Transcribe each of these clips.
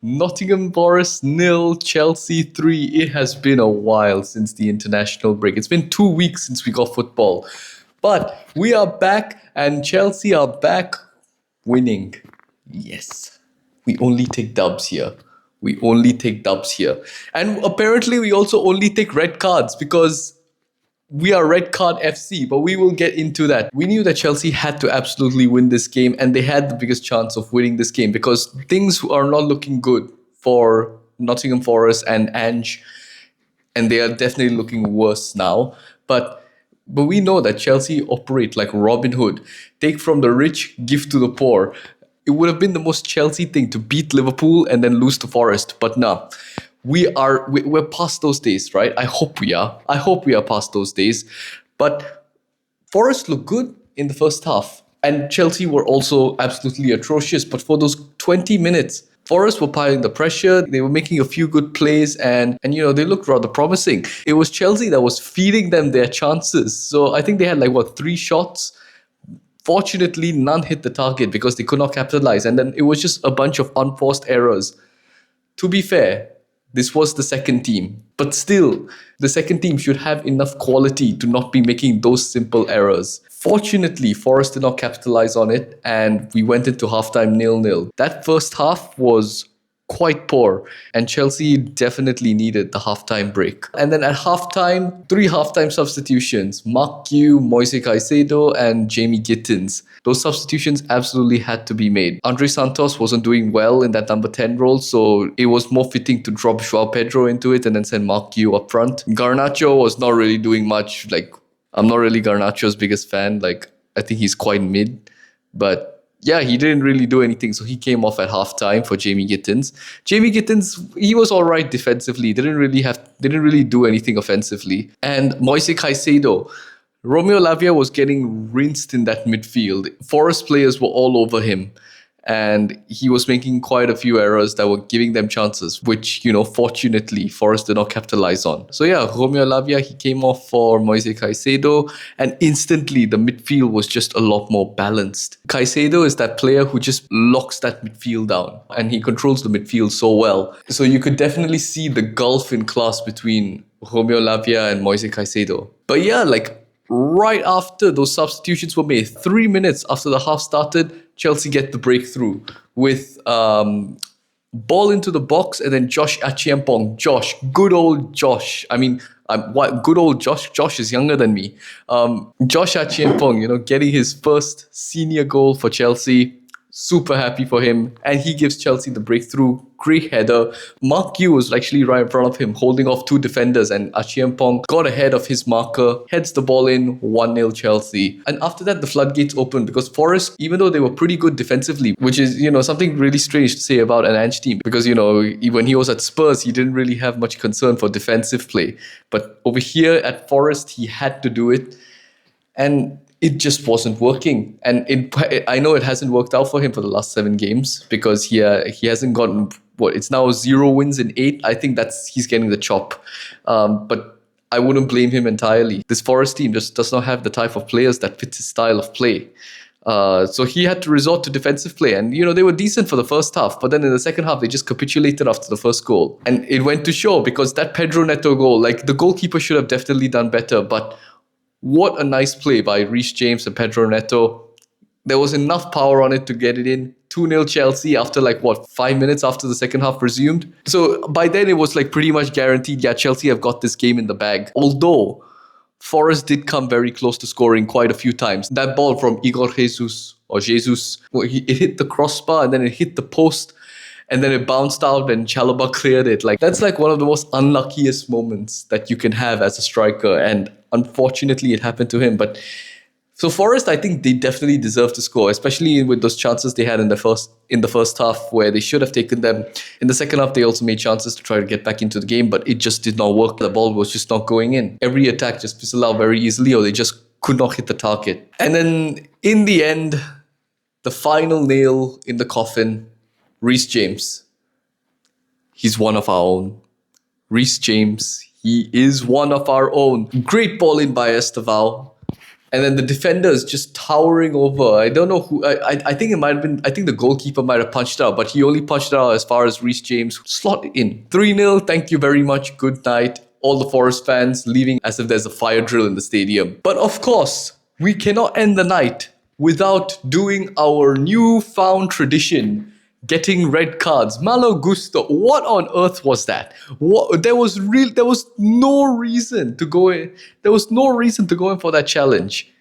Nottingham Forest 0, Chelsea 3. It has been a while since the international break. It's been 2 weeks since we got football. But we are back and Chelsea are back winning. Yes. We only take dubs here. We only take dubs here. And apparently we also only take red cards because we are red card FC, but we will get into that. We knew that Chelsea had to absolutely win this game, and they had the biggest chance of winning this game because things are not looking good for Nottingham Forest and Ange, and they are definitely looking worse now. But we know that Chelsea operate like Robin Hood, take from the rich, give to the poor. It would have been the most Chelsea thing to beat Liverpool and then lose to Forest, but no. We're past those days, right? I hope we are. I hope we are past those days. But Forest looked good in the first half. And Chelsea were also absolutely atrocious. But for those 20 minutes, Forest were piling the pressure. They were making a few good plays and they looked rather promising. It was Chelsea that was feeding them their chances. So I think they had 3 shots. Fortunately, none hit the target because they could not capitalize. And then it was just a bunch of unforced errors. To be fair, this was the second team. But still, the second team should have enough quality to not be making those simple errors. Fortunately, Forest did not capitalize on it, and we went into halftime 0-0. That first half was quite poor, and Chelsea definitely needed the halftime break. And then at halftime, 3 halftime substitutions: Mark Q, Moise Caicedo, and Jamie Gittins. Those substitutions absolutely had to be made. Andre Santos wasn't doing well in that number 10 role, so it was more fitting to drop João Pedro into it and then send Mark Q up front. Garnacho was not really doing much. I'm not really Garnacho's biggest fan. I think he's quite mid, but yeah, he didn't really do anything, so he came off at halftime for Jamie Gittins. Jamie Gittins, he was all right defensively. Didn't really do anything offensively. And Moise Caicedo, Romeo Lavia was getting rinsed in that midfield. Forest players were all over him, and he was making quite a few errors that were giving them chances, which, fortunately, Forest did not capitalize on. So yeah, Romeo Lavia, he came off for Moise Caicedo, and instantly the midfield was just a lot more balanced. Caicedo is that player who just locks that midfield down, and he controls the midfield so well. So you could definitely see the gulf in class between Romeo Lavia and Moise Caicedo. But yeah, right after those substitutions were made, 3 minutes after the half started, Chelsea get the breakthrough with ball into the box and then Josh Achiampong. Good old Josh. Good old Josh? Josh is younger than me. Josh Achiampong, getting his first senior goal for Chelsea. Super happy for him. And he gives Chelsea the breakthrough. Great header. Mark Yu was actually right in front of him, holding off 2 defenders, and Achiampong got ahead of his marker, heads the ball in, 1-0 Chelsea. And after that, the floodgates opened because Forest, even though they were pretty good defensively, which is, something really strange to say about an Ange team, because, when he was at Spurs, he didn't really have much concern for defensive play. But over here at Forest, he had to do it. And it just wasn't working. And I know it hasn't worked out for him for the last 7 games because he hasn't gotten, it's now 0 wins in 8. I think he's getting the chop. But I wouldn't blame him entirely. This Forest team just does not have the type of players that fits his style of play. So he had to resort to defensive play. And, they were decent for the first half. But then in the second half, they just capitulated after the first goal. And it went to show because that Pedro Neto goal, the goalkeeper should have definitely done better. But what a nice play by Reece James and Pedro Neto. There was enough power on it to get it in. 2-0 Chelsea after 5 minutes after the second half resumed. So by then it was pretty much guaranteed, yeah, Chelsea have got this game in the bag. Although Forest did come very close to scoring quite a few times. That ball from Igor Jesus, it hit the crossbar and then it hit the post. And then it bounced out and Chalobah cleared it. That's one of the most unluckiest moments that you can have as a striker. And unfortunately, it happened to him. But so Forest, I think they definitely deserve to score, especially with those chances they had in the first half where they should have taken them. In the second half, they also made chances to try to get back into the game, but it just did not work. The ball was just not going in. Every attack just fizzled out very easily, or they just could not hit the target. And then in the end, the final nail in the coffin, Reece James. He's one of our own. Reece James, he is one of our own. Great ball in by Estevao. And then the defenders just towering over. I don't know who. I think it might have been. I think the goalkeeper might have punched out, but he only punched out as far as Reece James slot in 3-0. Thank you very much. Good night. All the Forest fans leaving as if there's a fire drill in the stadium. But of course, we cannot end the night without doing our newfound tradition, getting red cards. Malo Gusto, what on earth was that? There was no reason to go in. There was no reason to go in for that challenge.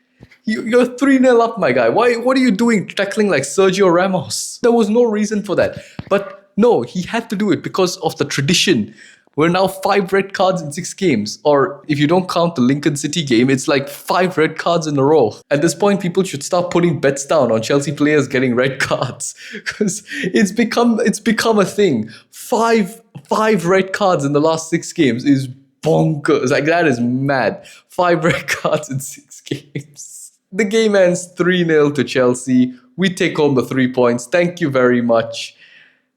You're 3-0 up, my guy. What are you doing tackling like Sergio Ramos? There was no reason for that. But no, he had to do it because of the tradition. We're now 5 red cards in 6 games. Or if you don't count the Lincoln City game, it's like 5 red cards in a row. At this point, people should start putting bets down on Chelsea players getting red cards. Because it's become a thing. Five red cards in the last 6 games is bonkers. Like, that is mad. 5 red cards in 6 games. The game ends 3-0 to Chelsea. We take home the 3 points. Thank you very much.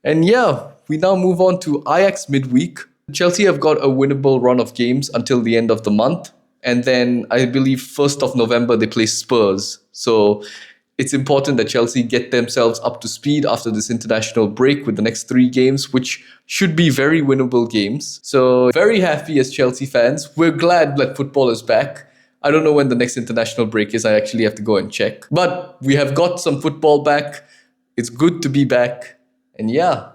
And yeah, we now move on to Ajax midweek. Chelsea have got a winnable run of games until the end of the month. And then I believe 1st of November they play Spurs. So it's important that Chelsea get themselves up to speed after this international break with the next 3 games, which should be very winnable games. So very happy as Chelsea fans. We're glad that football is back. I don't know when the next international break is. I actually have to go and check. But we have got some football back. It's good to be back. And yeah,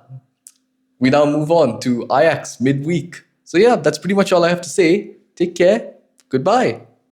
we now move on to Ajax midweek. So yeah, that's pretty much all I have to say. Take care. Goodbye.